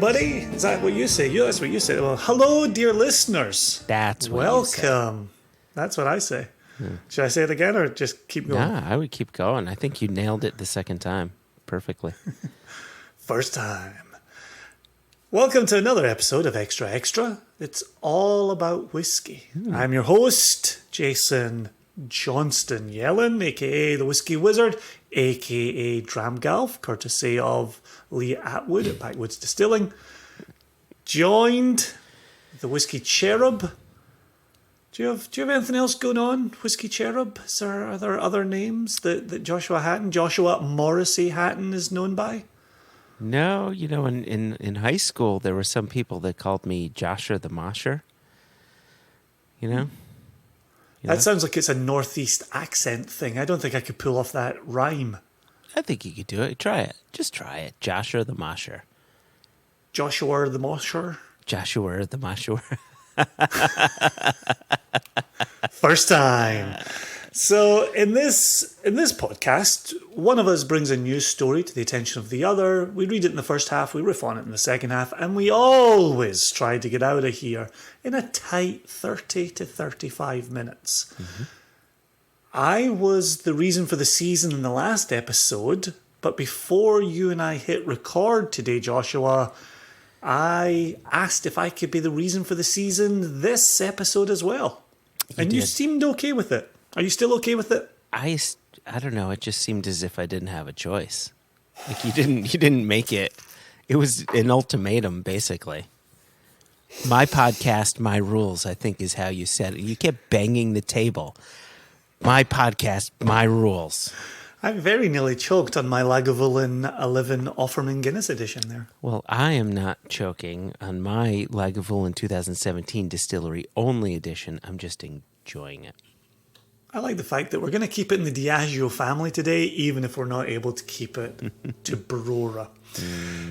everybody. Is that what you say? Yeah, that's what you say. Well, hello, dear listeners. That's what Welcome. That's what I say. Should I say it again or just keep going? Nah, I would keep going. I think you nailed it the second time perfectly. First time. Welcome to another episode of Extra Extra. It's all about whiskey. I'm your host, Jason Johnston Yellen, a.k.a. the Whiskey Wizard, a.k.a. Dramgalf, courtesy of Lee Atwood at Backwoods Distilling. Joined the Whiskey Cherub. Do you have anything else going on, Whiskey Cherub? Are there other names that Joshua Hatton, Joshua Morrissey Hatton is known by? No, you know, in high school, there were some people that called me Joshua the Mosher. You know? That sounds like it's a Northeast accent thing. I don't think I could pull off that rhyme. I think you could do it. Try it. Just try it. Joshua the Mosher. Joshua the Mosher? Joshua the Mosher. First time. So in this podcast, one of us brings a news story to the attention of the other. We read it in the first half, we riff on it in the second half, and we always try to get out of here in a tight 30 to 35 minutes. Mm-hmm. I was the reason for the season in the last episode, but before you and I hit record today, Joshua, I asked if I could be the reason for the season this episode as well. You seemed okay with it. Are you still okay with it? I don't know. It just seemed as if I didn't have a choice. Like you didn't make it. It was an ultimatum, basically. My podcast, my rules, I think is how you said it. You kept banging the table. My podcast, my rules. I very nearly choked on my Lagavulin 11 Offerman Guinness edition there. Well, I am not choking on my Lagavulin 2017 Distillery only edition. I'm just enjoying it. I like the fact that we're going to keep it in the Diageo family today, even if we're not able to keep it to Brora.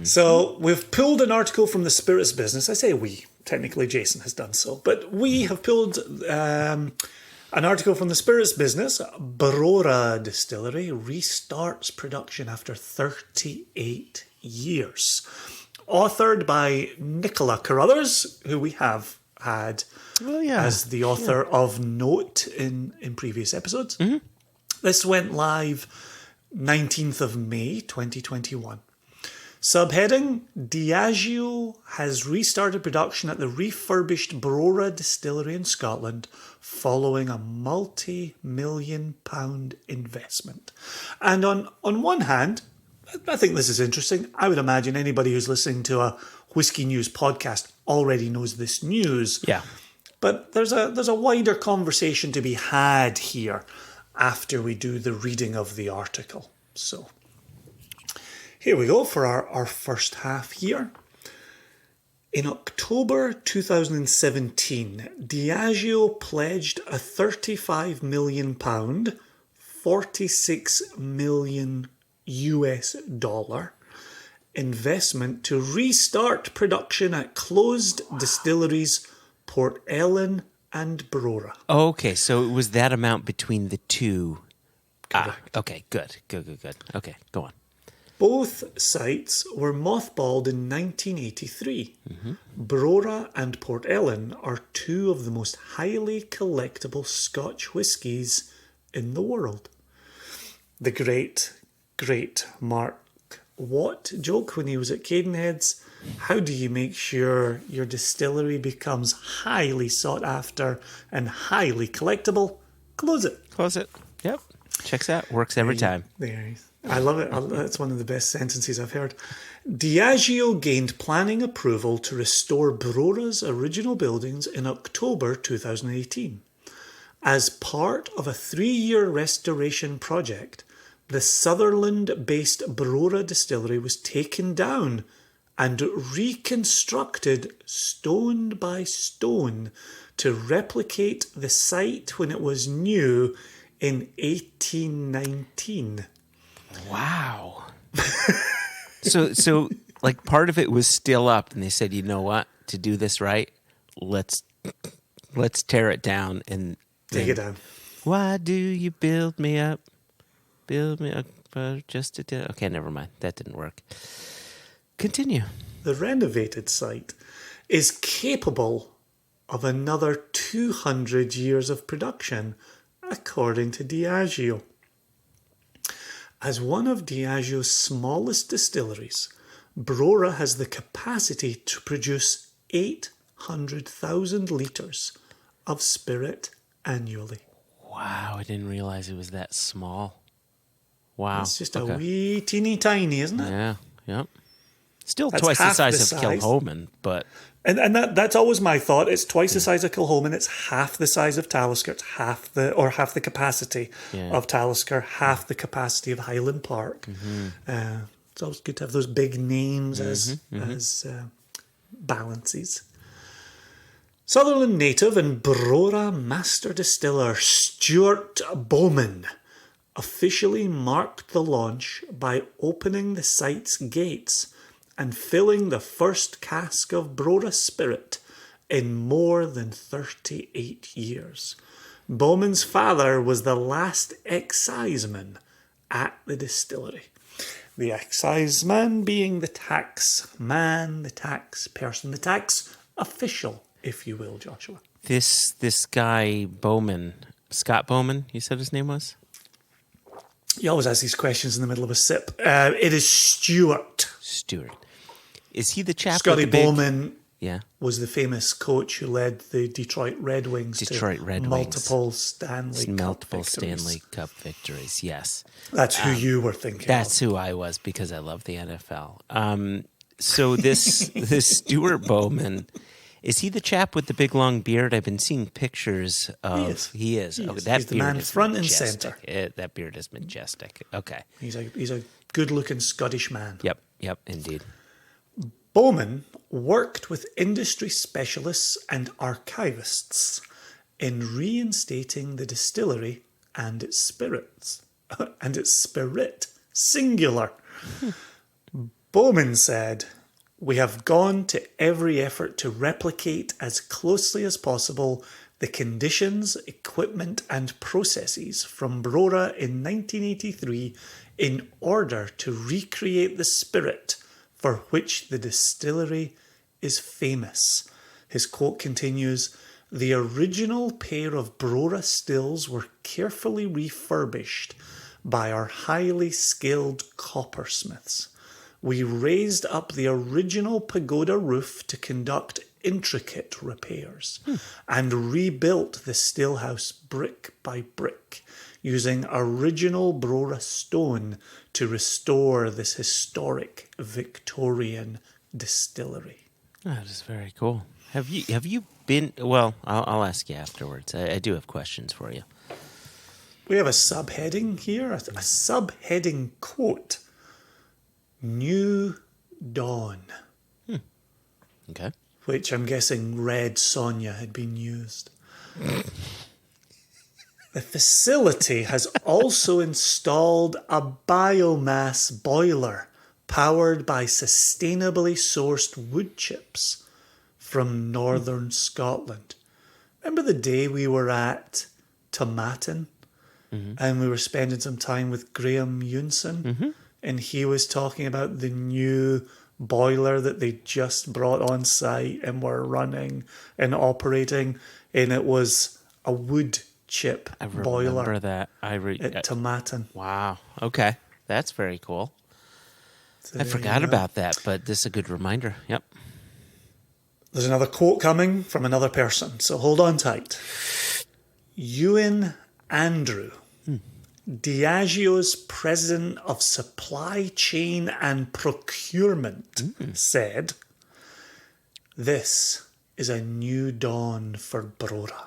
So we've pulled an article from the spirits business. I say we, technically Jason has done so, but we have pulled an article from the spirits business. Brora Distillery restarts production after 38 years. Authored by Nicola Carruthers, who we have had as the author of note in previous episodes. Mm-hmm. This went live 19th of May 2021. Subheading, Diageo has restarted production at the refurbished Brora Distillery in Scotland following a multi-million-pound investment. And on one hand, I think this is interesting. I would imagine anybody who's listening to a Whiskey News podcast already knows this news. Yeah. But there's a wider conversation to be had here after we do the reading of the article. So here we go for our first half here. In October 2017, Diageo pledged a £35 million, 46 million US dollar investment to restart production at closed distilleries Port Ellen and Brora. Okay, so it was that amount between the two. Correct. Okay, good. Okay, go on. Both sites were mothballed in 1983. Mm-hmm. Brora and Port Ellen are two of the most highly collectible Scotch whiskies in the world. The great Mark Watt joke when he was at Cadenheads. How do you make sure your distillery becomes highly sought after and highly collectible? Close it. Yep. Checks out. Works every time. There. I love it. That's one of the best sentences I've heard. Diageo gained planning approval to restore Brora's original buildings in October 2018. As part of a 3-year restoration project, the Sutherland-based Brora Distillery was taken down and reconstructed stone by stone to replicate the site when it was new in 1819. Wow. So like part of it was still up and they said, you know what, to do this right, let's tear it down and take it down. Why do you build me up? Build me up just to do. Okay, never mind. That didn't work. Continue. the renovated site, is capable of another 200 years of production, according to Diageo. As one of Diageo's smallest distilleries, Brora has the capacity to produce 800,000 litres of spirit annually. Wow, I didn't realize it was that small. Wow. It's just a wee teeny tiny, isn't it? Yeah, yep. Still That's twice the half size the of size. Kilhoman, but And that's always my thought. It's twice the size of Kilhoman. It's half the size of Talisker. It's half the capacity of Talisker, half the capacity of Highland Park. It's always good to have those big names as balances. Sutherland native and Brora master distiller Stuart Bowman officially marked the launch by opening the site's gates and filling the first cask of Brora spirit in more than 38 years. Bowman's father was the last exciseman at the distillery. The exciseman being the tax man, the tax person, the tax official, if you will, Joshua. this guy Bowman, Scott Bowman, you said his name was? You always ask these questions in the middle of a sip. It is Stuart. Is he the chap Scotty with the big... Bowman Yeah. was the famous coach who led the Detroit Red Wings multiple Stanley Cup victories, yes. That's who you were thinking That's of. who I was because I love the NFL. So this Stuart Bowman, is he the chap with the big long beard? I've been seeing pictures of... He is. He's That the beard man is front majestic. and centre. That beard is majestic. Okay. He's a good-looking Scottish man. Yep, indeed. Bowman worked with industry specialists and archivists in reinstating the distillery and its spirits, and its spirit, singular. Bowman said, "We have gone to every effort to replicate as closely as possible the conditions, equipment and processes from Brora in 1983 in order to recreate the spirit for which the distillery is famous." His quote continues, "The original pair of Brora stills were carefully refurbished by our highly skilled coppersmiths. We raised up the original pagoda roof to conduct intricate repairs and rebuilt the stillhouse brick by brick, using original Brora stone to restore this historic Victorian distillery." That is very cool. Have you been... Well, I'll ask you afterwards. I do have questions for you. We have a subheading here, a subheading quote. New Dawn. Okay. Which I'm guessing Red Sonja had been used. The facility has also installed a biomass boiler powered by sustainably sourced wood chips from northern Scotland. Remember the day we were at Tomatin and we were spending some time with Graham Yunson and he was talking about the new boiler that they just brought on site and were running and operating, and it was a wood chip boiler. I remember that. At Tomatin. Wow. Okay. That's very cool. So I forgot about that, but this is a good reminder. Yep. There's another quote coming from another person, so hold on tight. Ewan Andrew, Diageo's president of supply chain and procurement, said, "This is a new dawn for Brora,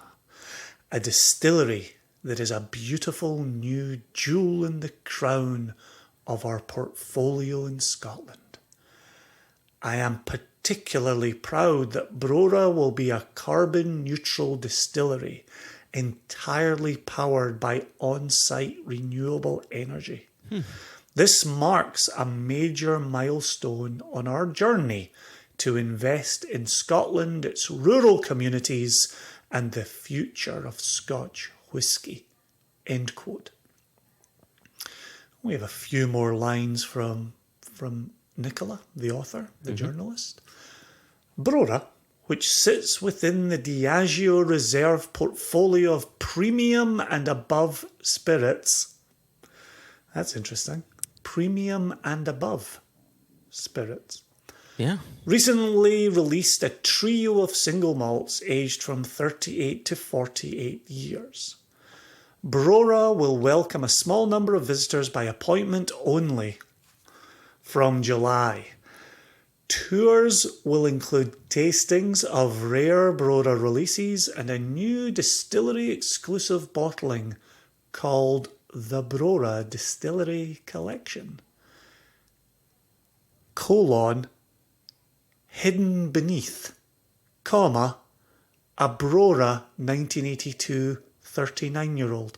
a distillery that is a beautiful new jewel in the crown of our portfolio in Scotland. I am particularly proud that Brora will be a carbon neutral distillery entirely powered by on-site renewable energy. This marks a major milestone on our journey to invest in Scotland, its rural communities, and the future of Scotch whisky." End quote. We have a few more lines from Nicola, the author, the journalist. Brora, which sits within the Diageo Reserve portfolio of premium and above spirits. That's interesting. Premium and above spirits. Yeah. Recently released a trio of single malts aged from 38 to 48 years. Brora will welcome a small number of visitors by appointment only from July. Tours will include tastings of rare Brora releases and a new distillery exclusive bottling called the Brora Distillery Collection. Hidden beneath, comma, a Brora 1982 39-year-old.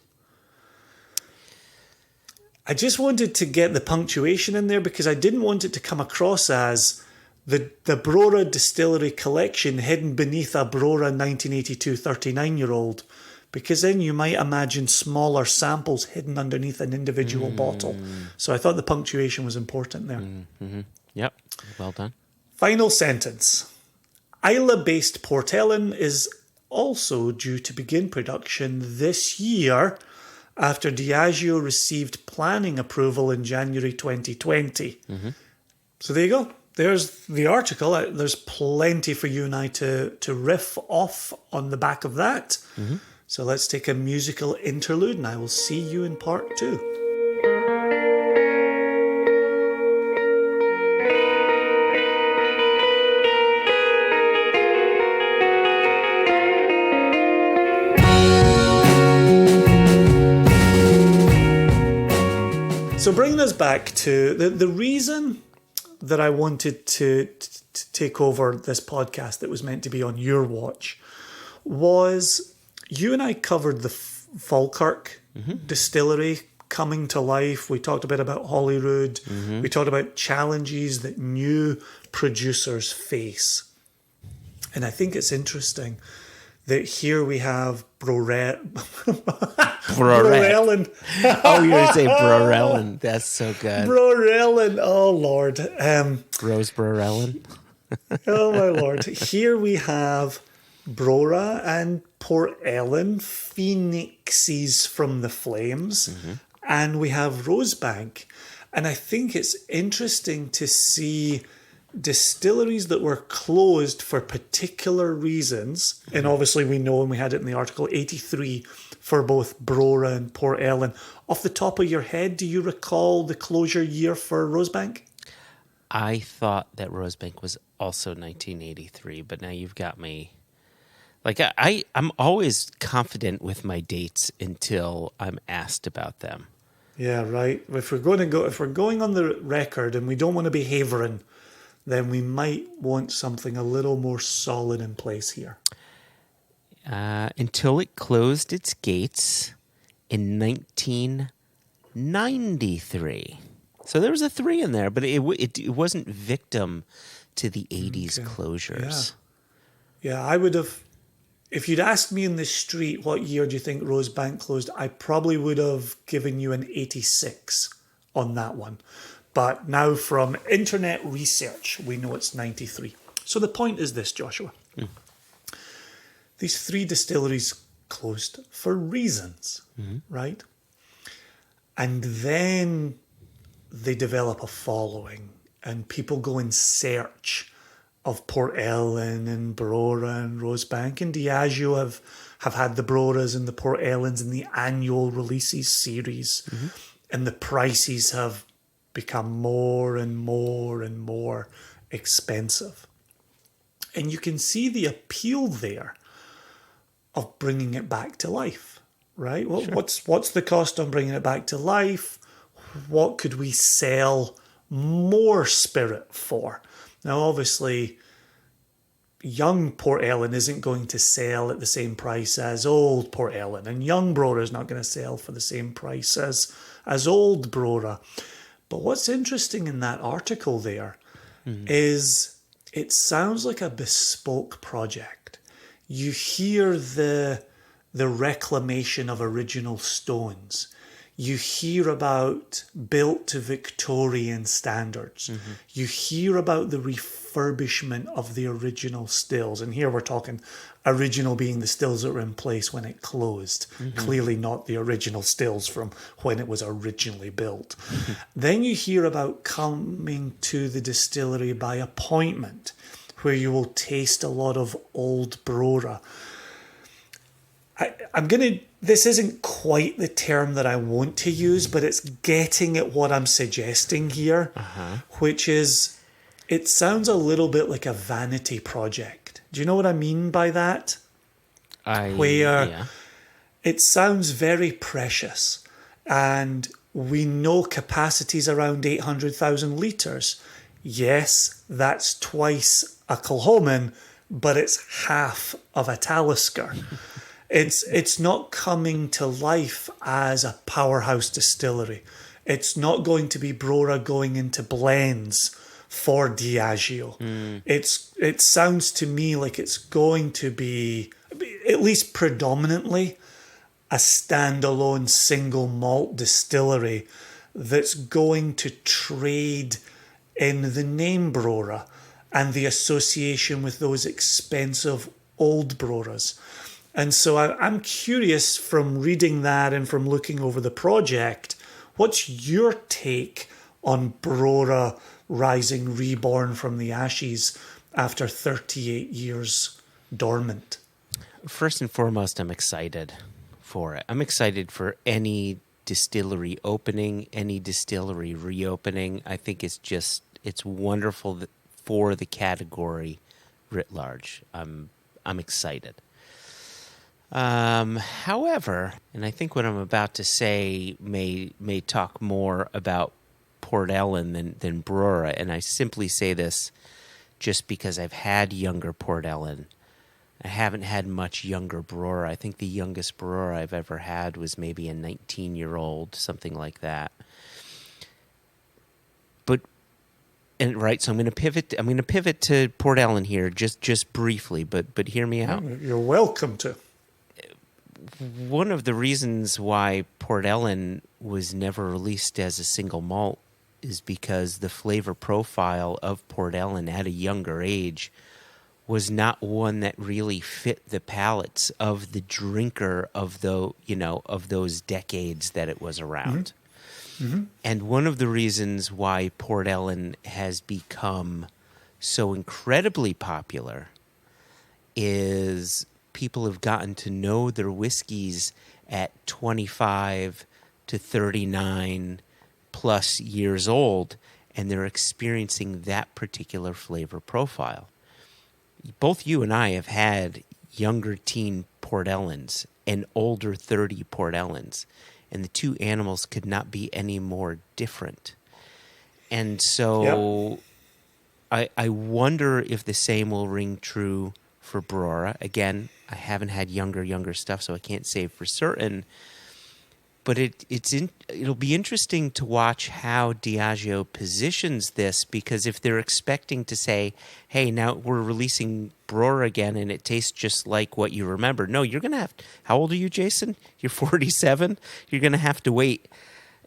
I just wanted to get the punctuation in there because I didn't want it to come across as the Brora Distillery Collection hidden beneath a Brora 1982 39-year-old, because then you might imagine smaller samples hidden underneath an individual bottle. So I thought the punctuation was important there. Mm-hmm. Yep, well done. Final sentence. Islay-based Port Ellen is also due to begin production this year after Diageo received planning approval in January 2020. So there you go. There's the article. There's plenty for you and I to riff off on the back of that. So let's take a musical interlude and I will see you in part 2. So bringing us back to the reason that I wanted to take over this podcast that was meant to be on your watch was you and I covered the Falkirk distillery coming to life. We talked a bit about Holyrood. We talked about challenges that new producers face. And I think it's interesting that here we have Brorellen. Oh, you're going to say Brorellen. That's so good. Brorellen. Oh, Lord. Rose Brorellen. Oh, my Lord. Here we have Brora and Port Ellen, phoenixes from the flames. And we have Rosebank. And I think it's interesting to see distilleries that were closed for particular reasons, and obviously we know, and we had it in the article, 83 for both Brora and Port Ellen. Off the top of your head, do you recall the closure year for Rosebank? I thought that Rosebank was also 1983, but now you've got me. Like I'm always confident with my dates until I'm asked about them. Yeah, right. If we're going on the record and we don't want to be havering, then we might want something a little more solid in place here. Until it closed its gates in 1993. So there was a 3 in there, but it wasn't victim to the 80s closures. Yeah, I would have, if you'd asked me in the street what year do you think Rosebank closed, I probably would have given you an 86 on that one. But now from internet research, we know it's 93. So the point is this, Joshua. These 3 distilleries closed for reasons, right? And then they develop a following and people go in search of Port Ellen and Brora and Rosebank. And Diageo have had the Broras and the Port Ellens in the annual releases series. And the prices have become more and more and more expensive. And you can see the appeal there of bringing it back to life, right? Well, sure. What's the cost on bringing it back to life? What could we sell more spirit for? Now, obviously, young Port Ellen isn't going to sell at the same price as old Port Ellen, and young Brora is not going to sell for the same price as old Brora. But what's interesting in that article there is it sounds like a bespoke project. You hear the reclamation of original stones. you hear about built to Victorian standards. You hear about the refurbishment of the original stills. And here we're talking original being the stills that were in place when it closed. Clearly not the original stills from when it was originally built. Then you hear about coming to the distillery by appointment, where you will taste a lot of old Brora. This isn't quite the term that I want to use, but it's getting at what I'm suggesting here, which is, it sounds a little bit like a vanity project. Do you know what I mean by that? It sounds very precious, and we know capacities around 800,000 litres. Yes, that's twice a Kilchoman, but it's half of a Talisker. It's not coming to life as a powerhouse distillery. It's not going to be Brora going into blends for Diageo. It sounds to me like it's going to be, at least predominantly, a standalone single malt distillery that's going to trade in the name Brora and the association with those expensive old Broras. And so I'm curious, from reading that and from looking over the project, what's your take on Brora rising reborn from the ashes after 38 years dormant? First and foremost, I'm excited for it. I'm excited for any distillery opening, any distillery reopening. I think it's wonderful for the category writ large. I'm excited. However, and I think what I'm about to say may talk more about Port Ellen than Brora, and I simply say this just because I've had younger Port Ellen. I haven't had much younger Brora. I think the youngest Brora I've ever had was maybe a 19-year-old, something like that. So I'm going to pivot. I'm going to pivot to Port Ellen here, just briefly, but hear me out. You're welcome to. One of the reasons why Port Ellen was never released as a single malt is because the flavor profile of Port Ellen at a younger age was not one that really fit the palates of the drinker of those decades that it was around. And one of the reasons why Port Ellen has become so incredibly popular is people have gotten to know their whiskeys at 25 to 39 plus years old, and they're experiencing that particular flavor profile. Both you and I have had younger teen Port Ellens and older 30 Port Ellens, and the two animals could not be any more different. And so I wonder if the same will ring true for Brora. Again, I haven't had younger stuff, so I can't say for certain. But it'll be interesting to watch how Diageo positions this, because if they're expecting to say, hey, now we're releasing Brora again and it tastes just like what you remember. No, you're going to have... How old are you, Jason? You're 47? You're going to have to wait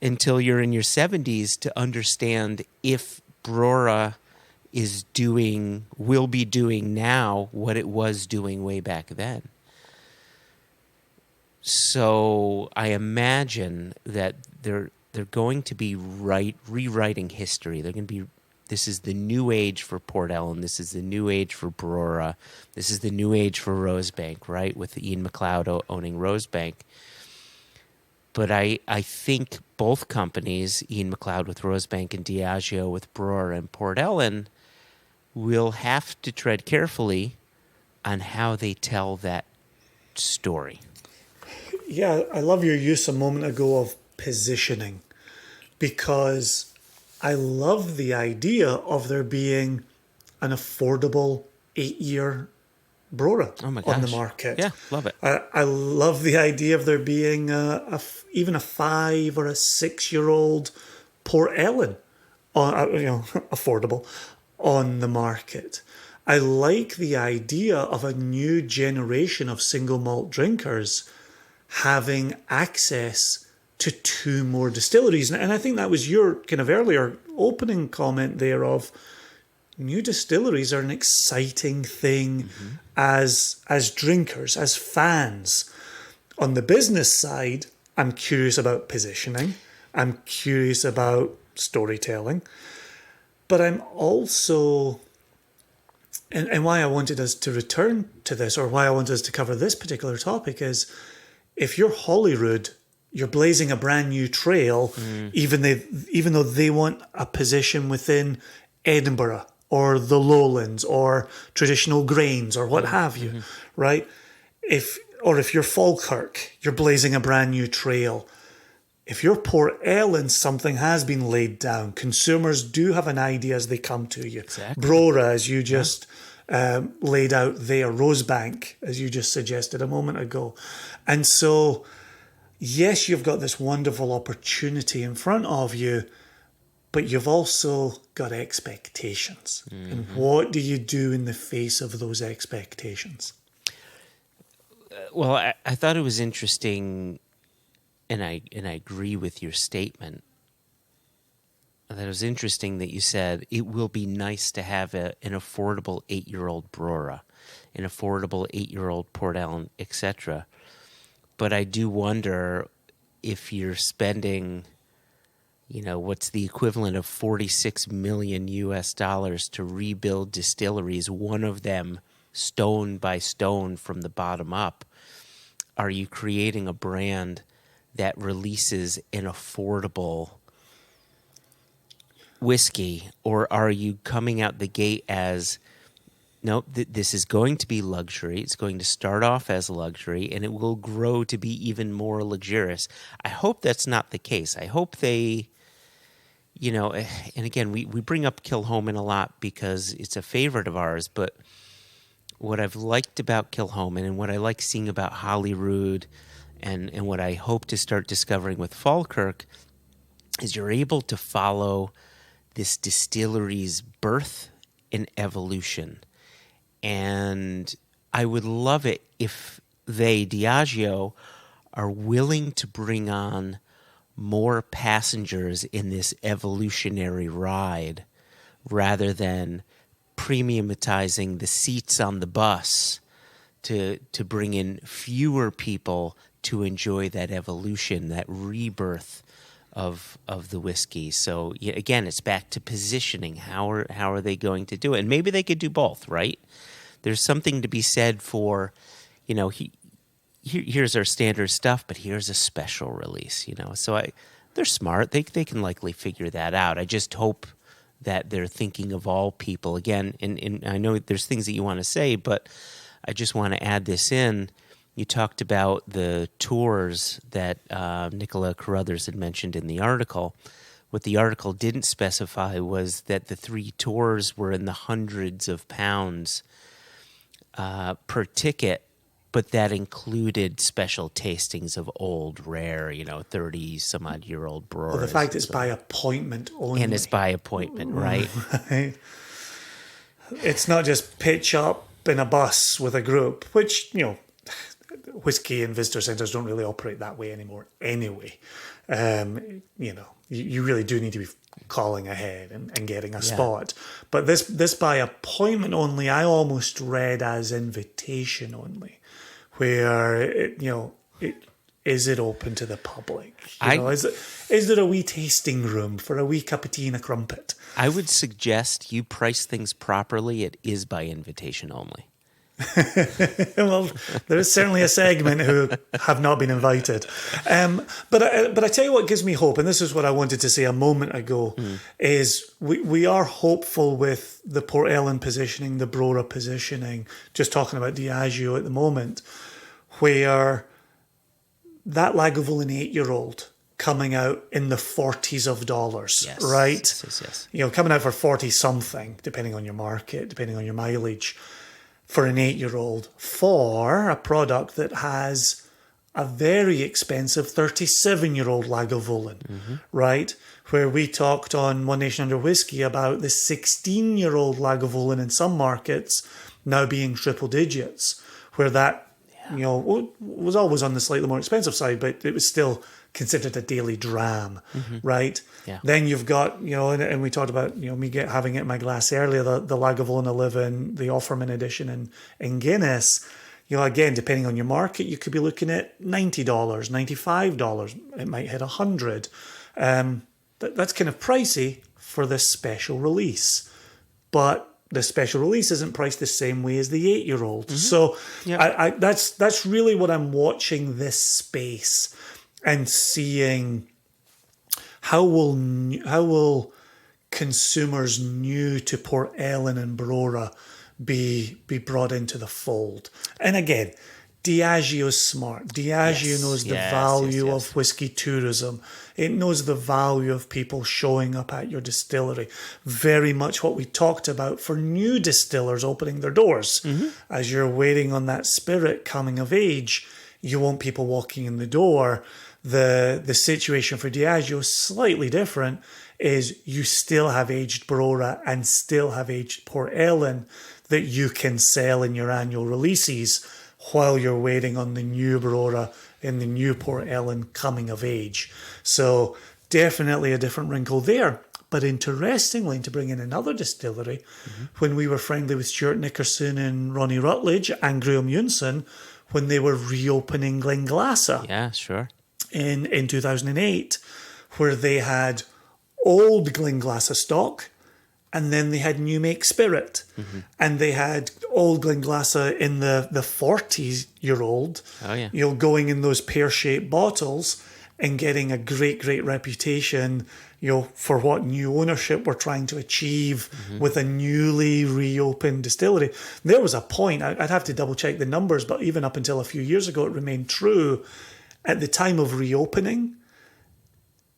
until you're in your 70s to understand if Brora will be doing now what it was doing way back then. So I imagine that they're going to be rewriting history. They're going to be. This is the new age for Port Ellen. This is the new age for Brora. This is the new age for Rosebank, right? With Ian McLeod owning Rosebank. But I think both companies, Ian McLeod with Rosebank and Diageo with Brora and Port Ellen, will have to tread carefully on how they tell that story. Yeah, I love your use a moment ago of positioning, because I love the idea of there being an affordable 8-year Brora on the market. Yeah, love it. I love the idea of there being even a 5 or a 6-year-old Port Ellen, affordable, on the market. I like the idea of a new generation of single malt drinkers having access to 2 more distilleries. And I think that was your kind of earlier opening comment there of new distilleries are an exciting thing as drinkers, as fans. On the business side, I'm curious about positioning. I'm curious about storytelling. But I'm also, and why I wanted us to return to this, or why I wanted us to cover this particular topic is, if you're Holyrood, you're blazing a brand new trail, even though they want a position within Edinburgh or the Lowlands or traditional grains or what have you, right? If you're Falkirk, you're blazing a brand new trail. If you're Port Ellen, something has been laid down. Consumers do have an idea as they come to you. Exactly. Brora, as you just laid out there, Rosebank, as you just suggested a moment ago. And so, yes, you've got this wonderful opportunity in front of you, but you've also got expectations. And what do you do in the face of those expectations? Well, I thought it was interesting, and I agree with your statement. That it was interesting that you said it will be nice to have an affordable 8-year-old Brora, an affordable 8-year-old Port Ellen, etc. But I do wonder if you're spending, what's the equivalent of $46 million to rebuild distilleries, one of them stone by stone from the bottom up. Are you creating a brand that releases an affordable whiskey, or are you coming out the gate as, no, this is going to be luxury. It's going to start off as luxury, and it will grow to be even more luxurious. I hope that's not the case. I hope they, and again, we bring up Kilchoman a lot because it's a favorite of ours, but what I've liked about Kilchoman and what I like seeing about Holyrood and what I hope to start discovering with Falkirk is you're able to follow this distillery's birth and evolution. And I would love it if they, Diageo, are willing to bring on more passengers in this evolutionary ride rather than premiumatizing the seats on the bus to bring in fewer people to enjoy that evolution, that rebirth of the whiskey. So again, it's back to positioning. How are they going to do it? And maybe they could do both, right? There's something to be said for, here's our standard stuff, but here's a special release, So they're smart. They can likely figure that out. I just hope that they're thinking of all people. Again, and I know there's things that you want to say, but I just want to add this in. You talked about the tours that Nicola Carruthers had mentioned in the article. What the article didn't specify was that the 3 tours were in the hundreds of pounds per ticket, but that included special tastings of old, rare, 30-some-odd-year-old Broras. Well, the fact it's by appointment only. And it's by appointment, right? Right. It's not just pitch up in a bus with a group, which, whiskey and visitor centres don't really operate that way anymore anyway. You really do need to be calling ahead and getting a spot. But this by appointment only, I almost read as invitation only, where is it open to the public? Is there a wee tasting room for a wee cup of tea and a crumpet? I would suggest you price things properly. It is by invitation only. Well, there is certainly a segment who have not been invited. But I tell you what gives me hope, and this is what I wanted to say a moment ago, is we are hopeful with the Port Ellen positioning, the Brora positioning, just talking about Diageo at the moment, where that Lagavulin 8-year-old coming out in the 40s of dollars, yes, right? Yes. Coming out for 40-something, depending on your market, depending on your mileage, for an 8-year-old, for a product that has a very expensive 37-year-old Lagavulin, right? Where we talked on One Nation Under Whiskey about the 16-year-old Lagavulin in some markets now being triple digits, where that you know, was always on the slightly more expensive side, but it was still considered a daily dram, right? Yeah. Then you've got, you know, and we talked about, you know, me having it in my glass earlier, the Lagavulin 11, the Offerman edition in Guinness. You know, again, depending on your market, you could be looking at $90, $95. It might hit $100. That's kind of pricey for this special release. But the special release isn't priced the same way as the 8-year-old. So that's really what I'm watching this space and seeing how will consumers new to Port Ellen and Brora be brought into the fold. And again, Diageo's smart. Diageo knows the value of whiskey tourism. It knows the value of people showing up at your distillery. Very much what we talked about for new distillers opening their doors. As you're waiting on that spirit coming of age, you want people walking in the door. The situation for Diageo is slightly different, is you still have aged Brora and still have aged Port Ellen that you can sell in your annual releases while you're waiting on the new Brora in the new Port Ellen coming of age. So definitely a different wrinkle there. But interestingly, to bring in another distillery, when we were friendly with Stuart Nickerson and Ronnie Rutledge and Graham Yunson, when they were reopening Glenglassaugh. Yeah, sure. In 2008, where they had old Glenglassaugh stock, and then they had new make spirit, and they had old Glenglassaugh in the 40-year-old, you know, going in those pear-shaped bottles and getting a great reputation, you know, for what new ownership we're trying to achieve with a newly reopened distillery. There was a point, I'd have to double check the numbers, but even up until a few years ago, it remained true. At the time of reopening,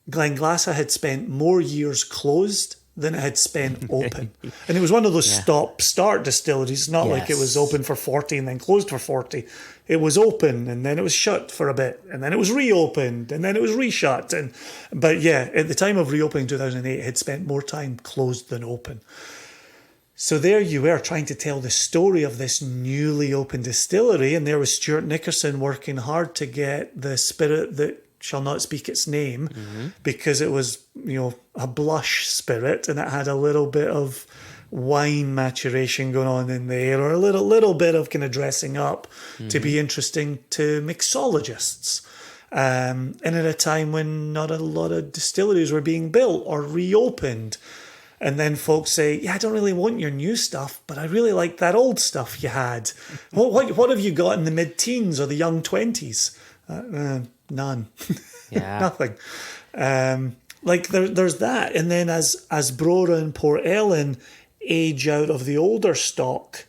Glenglassaugh had spent more years closed than it had spent open. And it was one of those stop-start distilleries, not like it was open for 40 and then closed for 40. It was open and then it was shut for a bit and then it was reopened and then it was reshut. But yeah, at the time of reopening in 2008, it had spent more time closed than open. So there you were trying to tell the story of this newly opened distillery, and there was Stuart Nickerson working hard to get the spirit that shall not speak its name, because it was, you know, a blush spirit and it had a little bit of wine maturation going on in there, or a little bit of kind of dressing up to be interesting to mixologists. And at a time when not a lot of distilleries were being built or reopened. And then folks say, yeah, I don't really want your new stuff, but I really like that old stuff you had. What have you got in the mid-teens or the young 20s? None. Yeah. Nothing. Like there's that. And then as Brora and Port Ellen age out of the older stock,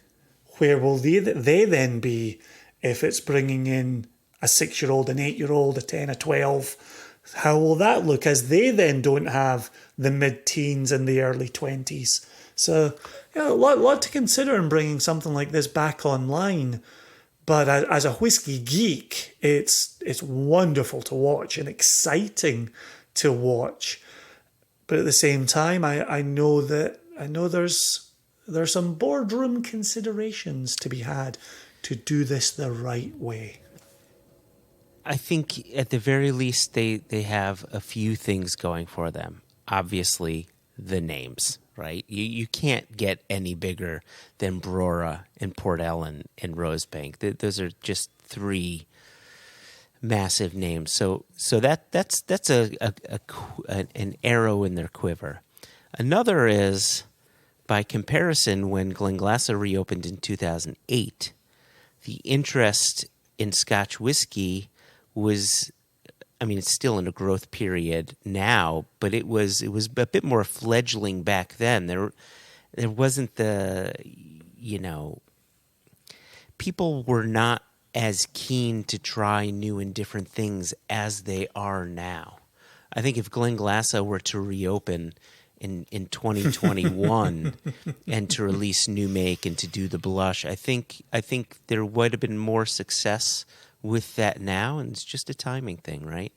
where will they then be if it's bringing in a 6-year-old, an 8-year-old, a 10, a 12? How will that look as they then don't have the mid-teens and the early 20s? So, yeah, a lot to consider in bringing something like this back online. But as a whiskey geek, it's wonderful to watch and exciting to watch. But at the same time, I know there's some boardroom considerations to be had to do this the right way. I think at the very least they have a few things going for them. Obviously, the names, right? You can't get any bigger than Brora and Port Ellen and Rosebank. Those are just three massive names. So that's an arrow in their quiver. Another is, by comparison, when Glenglassaugh reopened in 2008, the interest in Scotch whiskey was, I mean, it's still in a growth period now, but it was a bit more fledgling back then. There wasn't the, you know, people were not as keen to try new and different things as they are now. I think if Glenglassaugh were to reopen in 2021 and to release new make and to do the blush, I think there would have been more success with that now, and it's just a timing thing, right?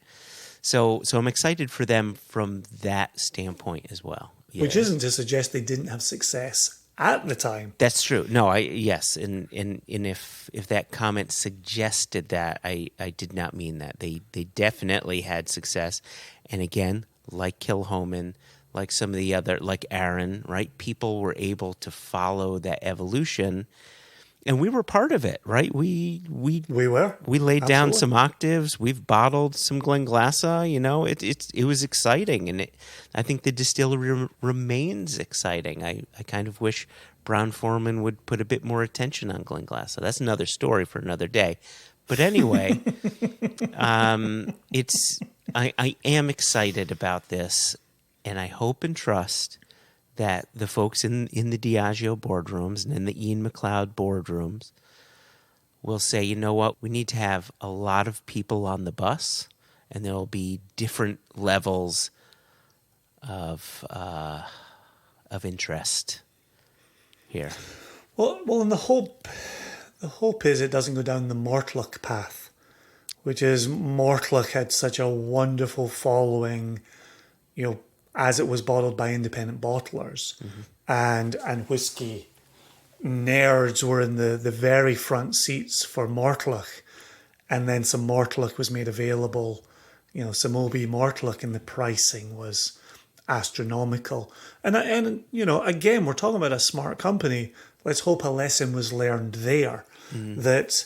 So I'm excited for them from that standpoint as well. Yeah. Which isn't to suggest they didn't have success at the time. That's true. No, yes, and if that comment suggested that, I did not mean that. They definitely had success, and again, like Kilhoman, like some of the other, like Aaron, right? People were able to follow that evolution, and we were part of it, right? We were. We laid down Absolutely. some octaves. We've bottled some Glenglassa. It was exciting, and I think the distillery remains exciting. I kind of wish Brown-Forman would put a bit more attention on Glenglassa. That's another story for another day. But anyway, I am excited about this, and I hope and trust that the folks in the Diageo boardrooms and in the Ian McLeod boardrooms will say, you know what, we need to have a lot of people on the bus, and there will be different levels of interest here. Well, and the hope is it doesn't go down the Mortlach path, which is Mortlach had such a wonderful following, as it was bottled by independent bottlers, and whiskey nerds were in the very front seats for Mortlach, and then some Mortlach was made available, some OB Mortlach, and the pricing was astronomical. And again, we're talking about a smart company. Let's hope a lesson was learned there. That,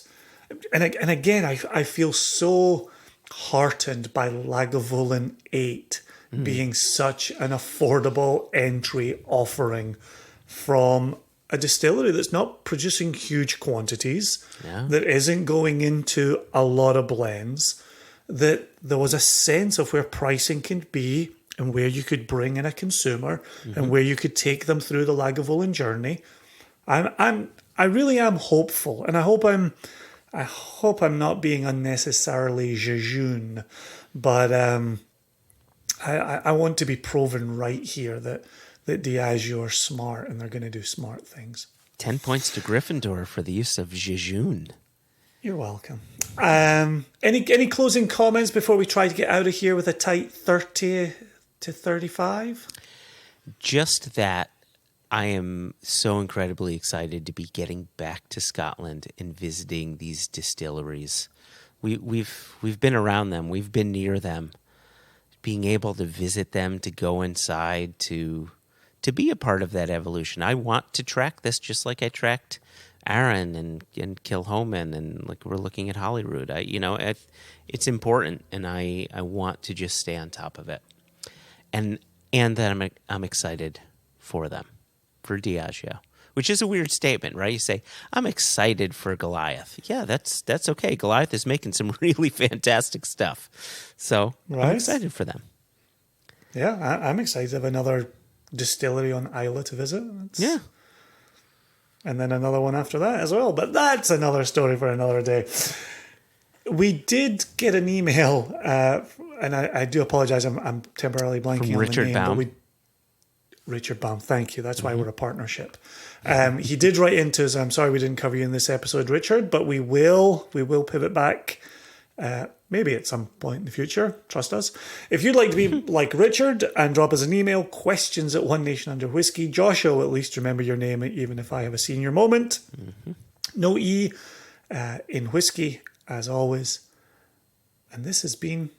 and again, I feel so heartened by Lagavulin 8 being such an affordable entry offering from a distillery that's not producing huge quantities, that isn't going into a lot of blends, that there was a sense of where pricing can be and where you could bring in a consumer and where you could take them through the Lagavulin journey. I really am hopeful, and I hope I'm not being unnecessarily jejune, but I want to be proven right here that Diageo are smart and they're going to do smart things. 10 points to Gryffindor for the use of jejune. You're welcome. Any closing comments before we try to get out of here with a tight 30 to 35? Just that I am so incredibly excited to be getting back to Scotland and visiting these distilleries. We've been around them. We've been near them. Being able to visit them, to go inside, to be a part of that evolution. I want to track this just like I tracked Aaron and Kilhoman, and like we're looking at Holyrood. It's important, and I want to just stay on top of it, and that I'm excited for them, for Diageo, which is a weird statement, right? You say I'm excited for Goliath. Yeah, that's okay. Goliath is making some really fantastic stuff, so I'm excited for them. Yeah, I'm excited to have another distillery on Isla to visit. Yeah. And then another one after that as well. But that's another story for another day. We did get an email, and I do apologize, I'm temporarily blanking on Richard the name. Baum. Richard Baum, thank you. That's why we're a partnership. He did write into us, I'm sorry we didn't cover you in this episode, Richard, but we will pivot back maybe at some point in the future. Trust us. If you'd like to be like Richard and drop us an email, questions at One Nation Under Whiskey. Joshua will at least remember your name, even if I have a senior moment. No E in whiskey, as always. And this has been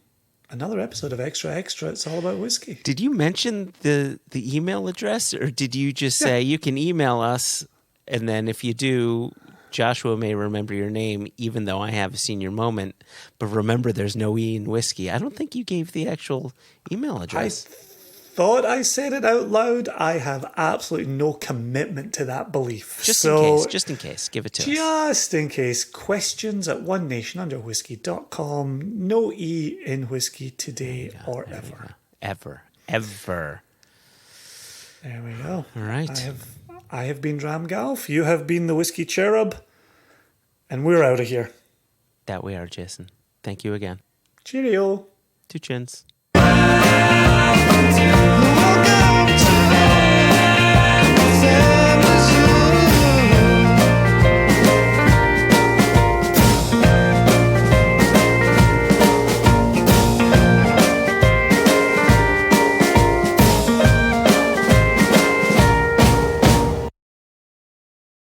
another episode of Extra Extra. It's all about whiskey. Did you mention the email address, or did you just say you can email us, and then if you do, Joshua may remember your name, even though I have a senior moment. But remember, there's no E in whiskey. I don't think you gave the actual email address. I thought I said it out loud. I have absolutely no commitment to that belief. Just in case, give it to us. Just in case, questions at onenationunderwhiskey.com. No E in whiskey today or ever. Ever. There we go. All right. I have been Dram Galf. You have been the Whiskey Cherub. And we're out of here. That we are, Jason. Thank you again. Cheerio. 2 chins.